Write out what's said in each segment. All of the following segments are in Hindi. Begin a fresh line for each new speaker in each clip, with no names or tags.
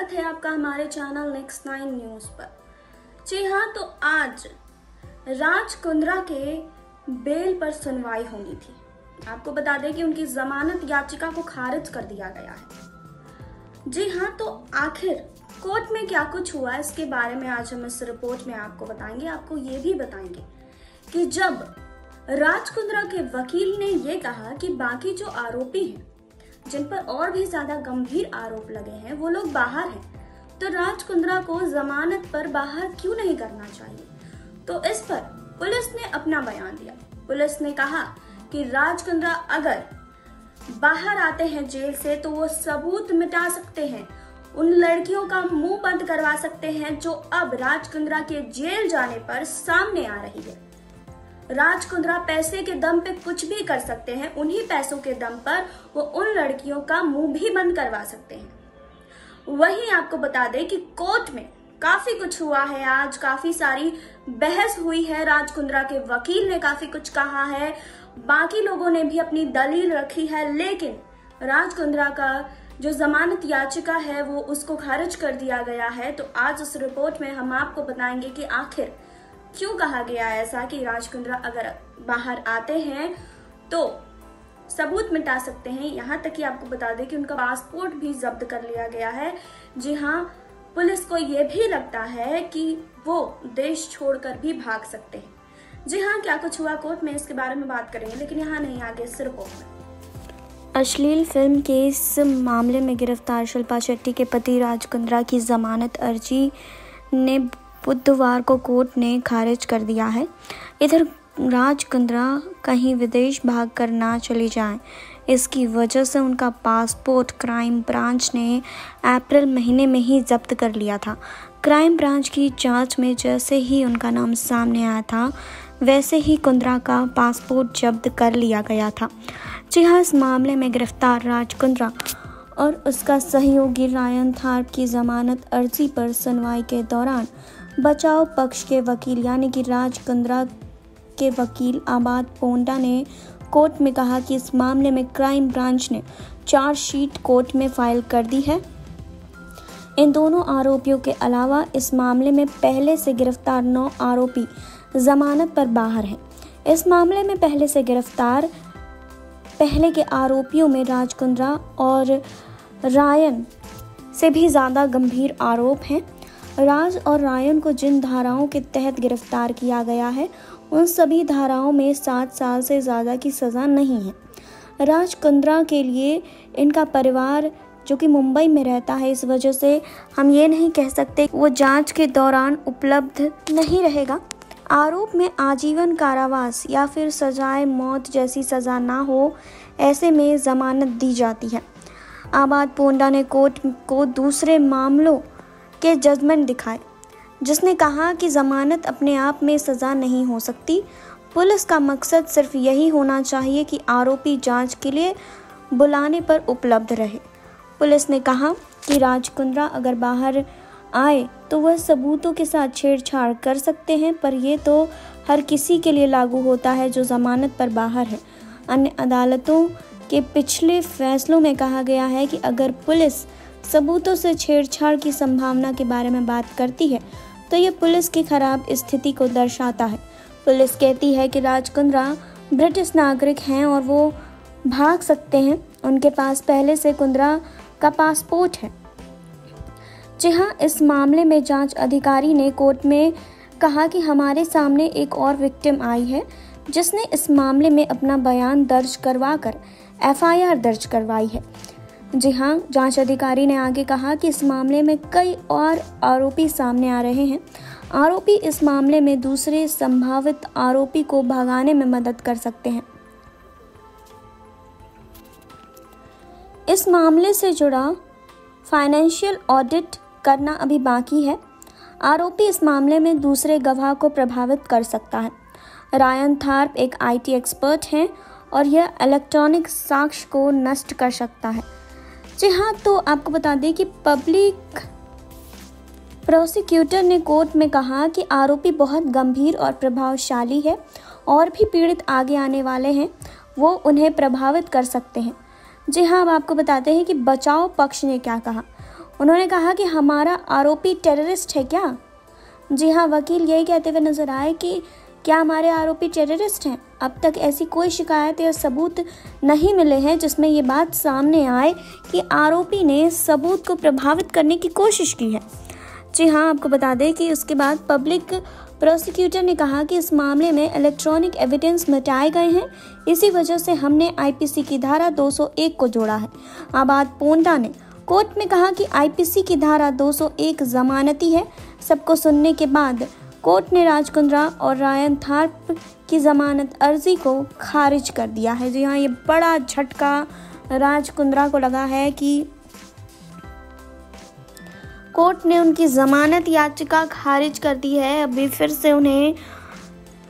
स्वागत है आपका हमारे चैनल नेक्स्ट 9 न्यूज पर। जी हाँ, तो आज राज कुंद्रा के बेल पर सुनवाई होनी थी। आपको बता दें कि उनकी जमानत याचिका को खारिज कर दिया गया है। जी हाँ, तो आखिर कोर्ट में क्या कुछ हुआ इसके बारे में आज हम इस रिपोर्ट में आपको बताएंगे। आपको ये भी बताएंगे कि जब राज कुंद्रा के वकील ने ये कहा कि बाकी जो आरोपी हैं जिन पर और भी ज्यादा गंभीर आरोप लगे हैं वो लोग बाहर हैं, तो राज कुंद्रा को जमानत पर बाहर क्यों नहीं करना चाहिए। तो इस पर पुलिस ने अपना बयान दिया। पुलिस ने कहा कि राज कुंद्रा अगर बाहर आते हैं जेल से तो वो सबूत मिटा सकते हैं, उन लड़कियों का मुंह बंद करवा सकते हैं जो अब राज कुंद्रा के जेल जाने पर सामने आ रही है। राज कुंद्रा पैसे के दम पे कुछ भी कर सकते हैं, उन्हीं पैसों के दम पर वो उन लड़कियों का मुंह भी बंद करवा सकते हैं। वहीं आपको बता दें कि कोर्ट में काफी कुछ हुआ है। आज काफी सारी बहस हुई है। राज कुंद्रा के वकील ने काफी कुछ कहा है, बाकी लोगों ने भी अपनी दलील रखी है, लेकिन राज कुंद्रा का जो जमानत याचिका है वो उसको खारिज कर दिया गया है। तो आज इस रिपोर्ट में हम आपको बताएंगे कि आखिर क्यों कहा गया ऐसा कि राज कुंद्रा अगर बाहर आते हैं तो सबूत मिटा सकते हैं। यहाँ तक कि आपको बता दें कि उनका पासपोर्ट भी जब्त कर लिया गया है। जी हाँ, पुलिस को ये भी लगता है कि वो देश छोड़कर भी भाग सकते हैं। जी हाँ, क्या कुछ हुआ कोर्ट में इसके बारे में बात करेंगे, लेकिन यहाँ नहीं, आगे इस रिपोर्ट में।
अश्लील फिल्म के इस मामले में गिरफ्तार शिल्पा शेट्टी के पति राज कुंद्रा की जमानत अर्जी ने बुधवार को कोर्ट ने खारिज कर दिया है। इधर राज कुंद्रा कहीं विदेश भागकर ना चले जाएं, इसकी वजह से उनका पासपोर्ट क्राइम ब्रांच ने अप्रैल महीने में ही जब्त कर लिया था। क्राइम ब्रांच की जांच में जैसे ही उनका नाम सामने आया था वैसे ही कुंद्रा का पासपोर्ट जब्त कर लिया गया था। जी हाँ, इस मामले में गिरफ्तार राज कुंद्रा और उसका सहयोगी रायन थार्प की जमानत अर्जी पर सुनवाई के दौरान बचाव पक्ष के वकील यानी कि राज कुंद्रा के वकील आबाद पोंडा ने कोर्ट में कहा कि इस मामले में क्राइम ब्रांच ने चार्जशीट कोर्ट में फाइल कर दी है। इन दोनों आरोपियों के अलावा इस मामले में पहले से गिरफ्तार 9 आरोपी जमानत पर बाहर हैं। इस मामले में पहले से गिरफ्तार पहले के आरोपियों में राज कुंद्रा और रायन से भी ज़्यादा गंभीर आरोप हैं। राज और रायन को जिन धाराओं के तहत गिरफ्तार किया गया है उन सभी धाराओं में 7 साल से ज़्यादा की सज़ा नहीं है। राज कुंद्रा के लिए इनका परिवार जो कि मुंबई में रहता है, इस वजह से हम ये नहीं कह सकते वो जांच के दौरान उपलब्ध नहीं रहेगा। आरोप में आजीवन कारावास या फिर सजाए मौत जैसी सज़ा ना हो, ऐसे में ज़मानत दी जाती है। आबाद पोंडा ने कोर्ट को दूसरे मामलों के जजमेंट दिखाए जिसने कहा कि जमानत अपने आप में सज़ा नहीं हो सकती। पुलिस का मकसद सिर्फ यही होना चाहिए कि आरोपी जांच के लिए बुलाने पर उपलब्ध रहे। पुलिस ने कहा कि राज कुंद्रा अगर बाहर आए तो वह सबूतों के साथ छेड़छाड़ कर सकते हैं, पर यह तो हर किसी के लिए लागू होता है जो जमानत पर बाहर है। अन्य अदालतों के पिछले फैसलों में कहा गया है कि अगर पुलिस सबूतों से छेड़छाड़ की संभावना के बारे में बात करती है तो ये पुलिस की खराब स्थिति को दर्शाता है। पुलिस कहती है कि राज कुंद्रा ब्रिटिश नागरिक हैं और वो भाग सकते हैं, उनके पास पहले से कुंद्रा का पासपोर्ट है। जी हाँ, इस मामले में जांच अधिकारी ने कोर्ट में कहा कि हमारे सामने एक और विक्टिम आई है जिसने इस मामले में अपना बयान दर्ज करवाकर FIR दर्ज करवाई है। जी हाँ, जांच अधिकारी ने आगे कहा कि इस मामले में कई और आरोपी सामने आ रहे हैं। आरोपी इस मामले में दूसरे संभावित आरोपी को भगाने में मदद कर सकते हैं। इस मामले से जुड़ा फाइनेंशियल ऑडिट करना अभी बाकी है। आरोपी इस मामले में दूसरे गवाह को प्रभावित कर सकता है। रायन थार्प एक IT एक्सपर्ट हैं और यह इलेक्ट्रॉनिक साक्ष्य को नष्ट कर सकता है। जी हाँ, तो आपको बता दें कि पब्लिक प्रोसिक्यूटर ने कोर्ट में कहा कि आरोपी बहुत गंभीर और प्रभावशाली है और भी पीड़ित आगे आने वाले हैं, वो उन्हें प्रभावित कर सकते हैं। जी हाँ, अब आपको बताते हैं कि बचाव पक्ष ने क्या कहा। उन्होंने कहा कि हमारा आरोपी टेररिस्ट है क्या? जी हाँ, वकील यही कहते हुए नजर आए कि क्या हमारे आरोपी टेररिस्ट हैं? अब तक ऐसी कोई शिकायत या सबूत नहीं मिले हैं जिसमें ये बात सामने आए कि आरोपी ने सबूत को प्रभावित करने की कोशिश की है। जी हाँ, आपको बता दें कि उसके बाद पब्लिक प्रोसिक्यूटर ने कहा कि इस मामले में इलेक्ट्रॉनिक एविडेंस मिटाए गए हैं, इसी वजह से हमने आईपीसी की धारा 201 को जोड़ा है। आबाद पोंटा ने कोर्ट में कहा कि आईपीसी की धारा 201 जमानती है। सबको सुनने के बाद कोर्ट ने राज कुंद्रा और रायन थार्प की जमानत अर्जी को खारिज कर दिया है। जी हाँ, ये बड़ा झटका राज कुंद्रा को लगा है कि कोर्ट ने उनकी जमानत याचिका खारिज कर दी है। अभी फिर से उन्हें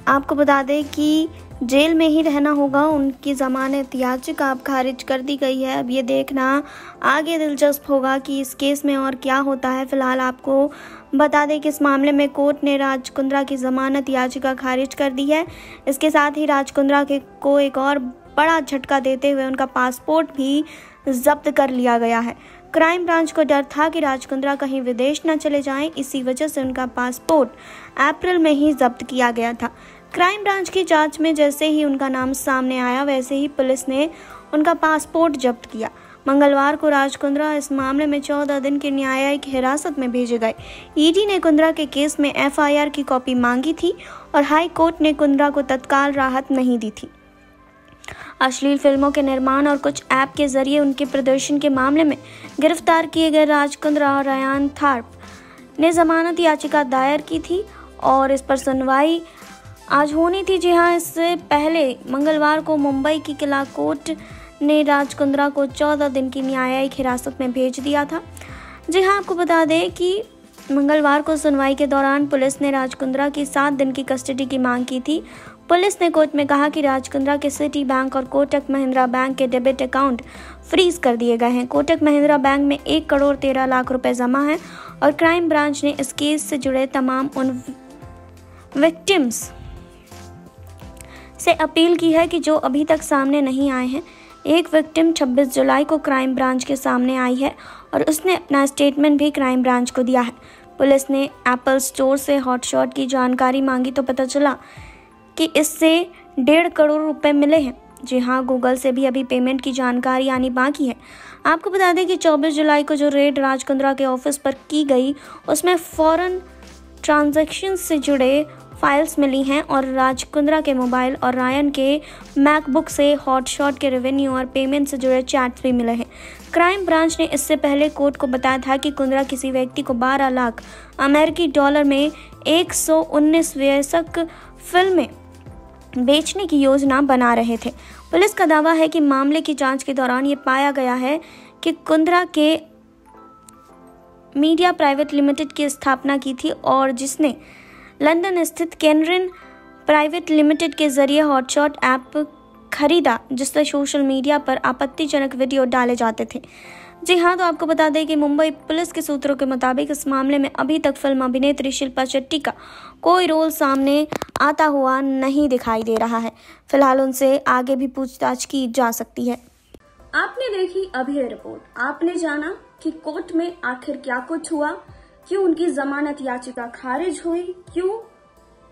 आपको बता दें कि जेल में ही रहना होगा। उनकी जमानत याचिका अब खारिज कर दी गई है। अब ये देखना आगे दिलचस्प होगा कि इस केस में और क्या होता है। फिलहाल आपको बता दें कि इस मामले में कोर्ट ने राज कुंद्रा की जमानत याचिका खारिज कर दी है। इसके साथ ही राज कुंद्रा को एक और बड़ा झटका देते हुए उनका पासपोर्ट भी जब्त कर लिया गया है। क्राइम ब्रांच को डर था कि राज कुंद्रा कहीं विदेश न चले जाएं, इसी वजह से उनका पासपोर्ट अप्रैल में ही जब्त किया गया था। क्राइम ब्रांच की जांच में जैसे ही उनका नाम सामने आया, वैसे ही पुलिस ने उनका पासपोर्ट जब्त किया। मंगलवार को राज कुंद्रा इस मामले में 14 दिन की न्यायिक हिरासत में भेजे गए। ईडी ने कुंद्रा के केस में एफआईआर की कॉपी मांगी थी और हाई कोर्ट ने कुंद्रा को तत्काल राहत नहीं दी थी। अश्लील फिल्मों के निर्माण और कुछ ऐप के जरिए उनके प्रदर्शन के मामले में गिरफ्तार किए गए राज कुंद्रा और रायन थार्प ने जमानत याचिका दायर की थी और इस पर सुनवाई आज होनी थी। जी हाँ, इससे पहले मंगलवार को मुंबई की किला कोर्ट ने राज कुंद्रा को 14 दिन की न्यायिक हिरासत में भेज दिया था। जी हाँ, आपको बता दें कि मंगलवार को सुनवाई के दौरान पुलिस ने राज कुंद्रा की 7 दिन की कस्टडी की मांग की थी। पुलिस ने कोर्ट में कहा कि राज कुंद्रा के सिटी बैंक और कोटक महिंद्रा बैंक के डेबिट अकाउंट फ्रीज कर दिए गए हैं। कोटक महिंद्रा बैंक में 1 करोड़ 13 लाख रुपए जमा है और क्राइम ब्रांच ने इस केस से जुड़े तमाम उन विक्टिम्स से अपील की है कि जो अभी तक सामने नहीं आए हैं। एक विक्टिम 26 जुलाई को क्राइम ब्रांच के सामने आई है और उसने अपना स्टेटमेंट भी क्राइम ब्रांच को दिया है। पुलिस ने एप्पल स्टोर से हॉटशॉट की जानकारी मांगी तो पता चला कि इससे 1.5 करोड़ रुपए मिले हैं। जी हाँ, गूगल से भी अभी पेमेंट की जानकारी आनी बाकी है। आपको बता दें कि 24 जुलाई को जो रेड राज कुंद्रा के ऑफिस पर की गई, उसमें फॉरेन ट्रांजैक्शन से जुड़े फाइल्स मिली हैं और राज कुंद्रा के मोबाइल और रायन के मैकबुक से हॉटशॉट के रेवेन्यू और पेमेंट से जुड़े चैट्स भी मिले हैं। क्राइम ब्रांच ने इससे पहले कोर्ट को बताया था कि कुंद्रा किसी व्यक्ति को 12 लाख अमेरिकी डॉलर में 119 वयस्क फिल्में बेचने की योजना बना रहे थे। पुलिस का दावा है कि मामले की जांच के दौरान ये पाया गया है कि कुंद्रा के मीडिया प्राइवेट लिमिटेड की स्थापना की थी और जिसने लंदन स्थित कैनरिन प्राइवेट लिमिटेड के जरिए हॉटशॉट ऐप खरीदा, जिससे सोशल मीडिया पर आपत्तिजनक वीडियो डाले जाते थे। जी हाँ, तो आपको बता दें कि मुंबई पुलिस के सूत्रों के मुताबिक इस मामले में अभी तक फिल्म अभिनेत्री शिल्पा शेट्टी का कोई रोल सामने आता हुआ नहीं दिखाई दे रहा है। फिलहाल उनसे आगे भी पूछताछ की जा सकती है।
आपने देखी अभी ये रिपोर्ट। आपने जाना कि कोर्ट में आखिर क्या कुछ हुआ, क्यों उनकी जमानत याचिका खारिज हुई, क्यों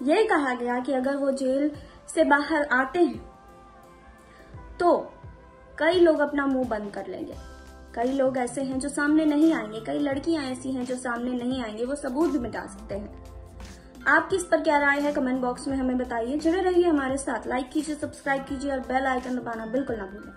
ये कहा गया कि अगर वो जेल से बाहर आते हैं तो कई लोग अपना मुंह बंद कर लेंगे, कई लोग ऐसे हैं जो सामने नहीं आएंगे, कई लड़कियां ऐसी हैं जो सामने नहीं आएंगे, वो सबूत भी मिटा सकते हैं। आपकी इस पर क्या राय है, कमेंट बॉक्स में हमें बताइए। जुड़े रहिए हमारे साथ, लाइक कीजिए, सब्सक्राइब कीजिए और बेल आइकन दबाना बिल्कुल ना भूलें।